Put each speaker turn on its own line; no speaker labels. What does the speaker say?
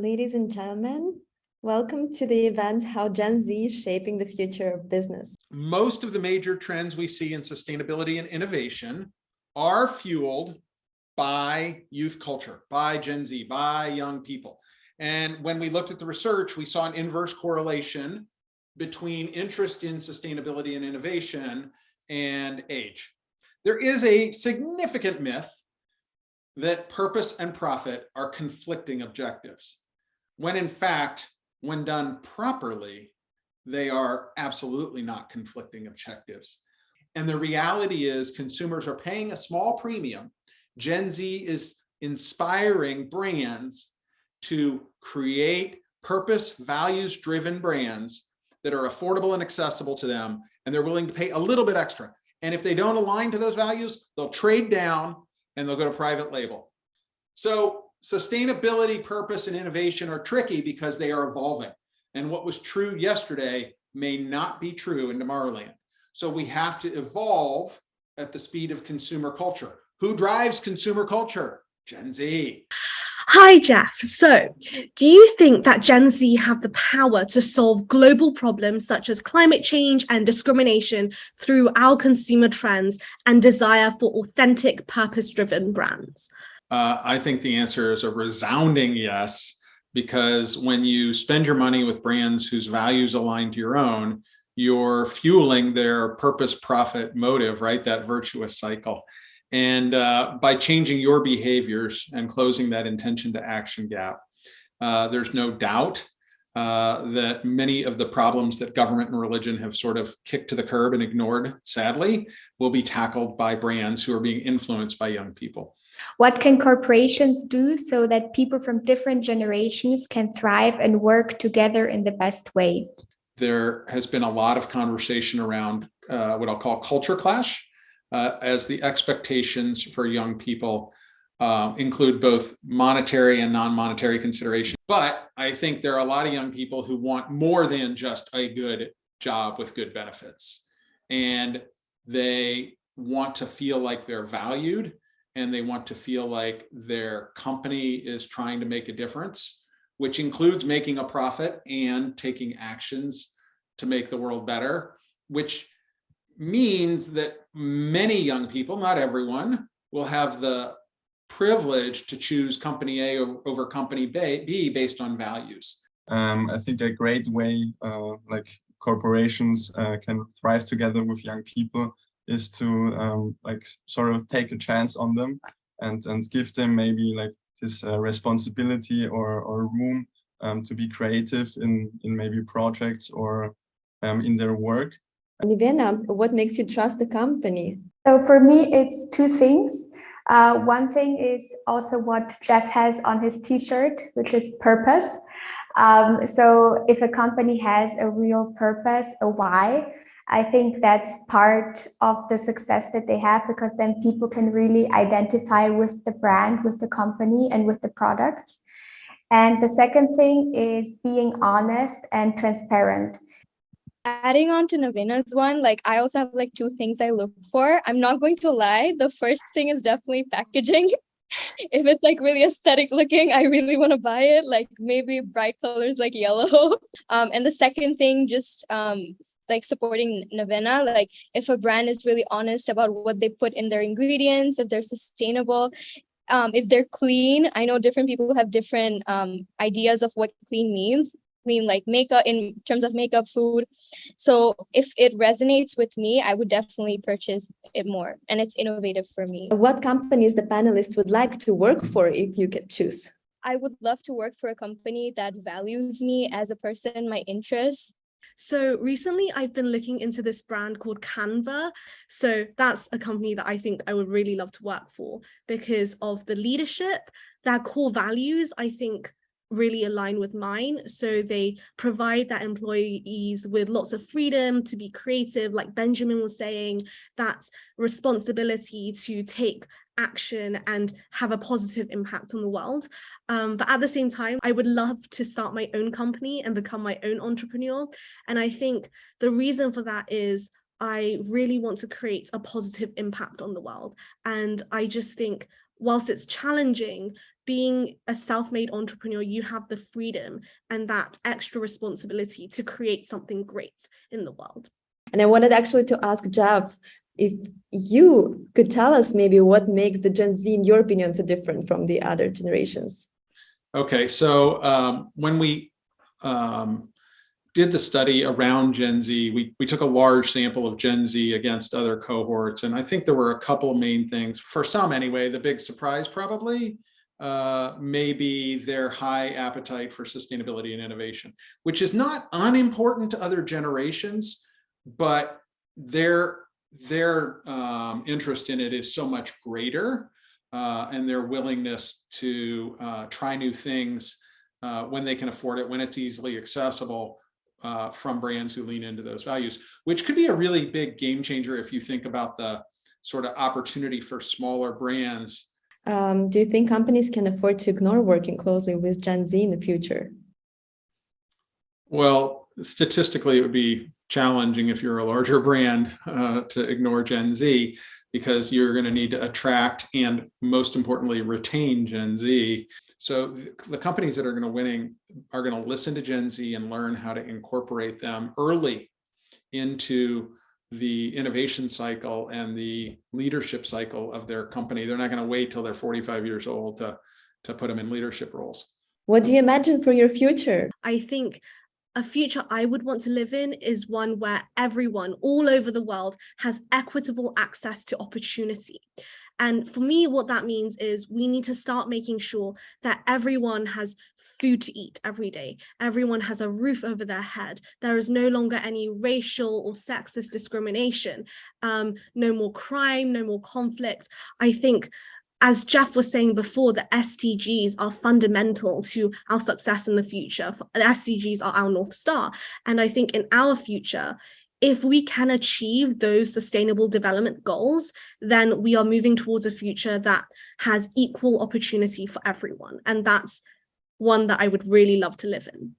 Ladies and gentlemen, welcome to the event, How Gen Z is Shaping the Future of Business.
Most of the major trends we see in sustainability and innovation are fueled by youth culture, by Gen Z, by young people. And when we looked at the research, we saw an inverse correlation between interest in sustainability and innovation and age. There is a significant myth that purpose and profit are conflicting objectives, when in fact, when done properly, they are absolutely not conflicting objectives. And the reality is consumers are paying a small premium. Gen Z is inspiring brands to create purpose, values-driven brands that are affordable and accessible to them, and they're willing to pay a little bit extra. And if they don't align to those values, they'll trade down and they'll go to private label. So sustainability, purpose, and innovation are tricky because they are evolving. And what was true yesterday may not be true in Tomorrowland. So we have to evolve at the speed of consumer culture. Who drives consumer culture? Gen Z.
Hi, Jeff. So, do you think that Gen Z have the power to solve global problems such as climate change and discrimination through our consumer trends and desire for authentic, purpose-driven brands?
I think the answer is a resounding yes, because when you spend your money with brands whose values align to your own, you're fueling their purpose, profit, motive, right? That virtuous cycle. And by changing your behaviors and closing that intention to action gap, there's no doubt that many of the problems that government and religion have sort of kicked to the curb and ignored, sadly, will be tackled by brands who are being influenced by young people.
What can corporations do so that people from different generations can thrive and work together in the best way?
There has been a lot of conversation around what I'll call culture clash, as the expectations for young people include both monetary and non-monetary consideration. But I think there are a lot of young people who want more than just a good job with good benefits. And they want to feel like they're valued, and they want to feel like their company is trying to make a difference, which includes making a profit and taking actions to make the world better, which means that many young people, not everyone, will have the privilege to choose company A over company B based on values.
I think a great way like corporations can thrive together with young people is to like sort of take a chance on them and give them maybe like this responsibility or room to be creative in maybe projects or in their work.
Nevena, what makes you trust the company?
So for me, it's two things. One thing is also what Jeff has on his t-shirt, which is purpose. So if a company has a real purpose, a why, I think that's part of the success that they have, because then people can really identify with the brand, with the company, and with the products. And the second thing is being honest and transparent.
Adding on to Nevena's one, like I also have like two things I look for. I'm not going to lie. The first thing is definitely packaging. If it's like really aesthetic looking, I really want to buy it. Like maybe bright colors like yellow. And the second thing, just like supporting Nevena. Like if a brand is really honest about what they put in their ingredients, if they're sustainable, if they're clean. I know different people have different ideas of what clean means. Clean like makeup, in terms of makeup, food. So if it resonates with me, I would definitely purchase it more, and it's innovative for me.
What companies the panelists would like to work for if you could choose?
I would love to work for a company that values me as a person, my interests.
So recently I've been looking into this brand called Canva. So that's a company that I think I would really love to work for because of the leadership, their core values, I think really align with mine. So they provide their employees with lots of freedom to be creative, like Benjamin was saying, that responsibility to take action and have a positive impact on the world. But at the same time, I would love to start my own company and become my own entrepreneur. And I think the reason for that is I really want to create a positive impact on the world. And I just think whilst it's challenging, being a self-made entrepreneur, you have the freedom and that extra responsibility to create something great in the world.
And I wanted actually to ask Jeff, if you could tell us maybe what makes the Gen Z, in your opinion, so different from the other generations.
Okay, so when we did the study around Gen Z, we took a large sample of Gen Z against other cohorts, and I think there were a couple of main things. For some anyway, the big surprise probably maybe their high appetite for sustainability and innovation, which is not unimportant to other generations, but their interest in it is so much greater, and their willingness to try new things when they can afford it, when it's easily accessible, from brands who lean into those values, which could be a really big game changer if you think about the sort of opportunity for smaller brands.
Do you think companies can afford to ignore working closely with Gen Z in the future?
Well, statistically, it would be challenging if you're a larger brand to ignore Gen Z, because you're going to need to attract and, most importantly, retain Gen Z. So the companies that are going to winning are going to listen to Gen Z and learn how to incorporate them early into the innovation cycle and the leadership cycle of their company. They're not going to wait till they're 45 years old to put them in leadership roles.
What do you imagine for your future?
I think a future I would want to live in is one where everyone all over the world has equitable access to opportunity. And for me, what that means is we need to start making sure that everyone has food to eat every day. Everyone has a roof over their head. There is no longer any racial or sexist discrimination. No more crime, no more conflict. I think, as Jeff was saying before, the SDGs are fundamental to our success in the future. The SDGs are our North Star. And I think in our future, if we can achieve those sustainable development goals, then we are moving towards a future that has equal opportunity for everyone. And that's one that I would really love to live in.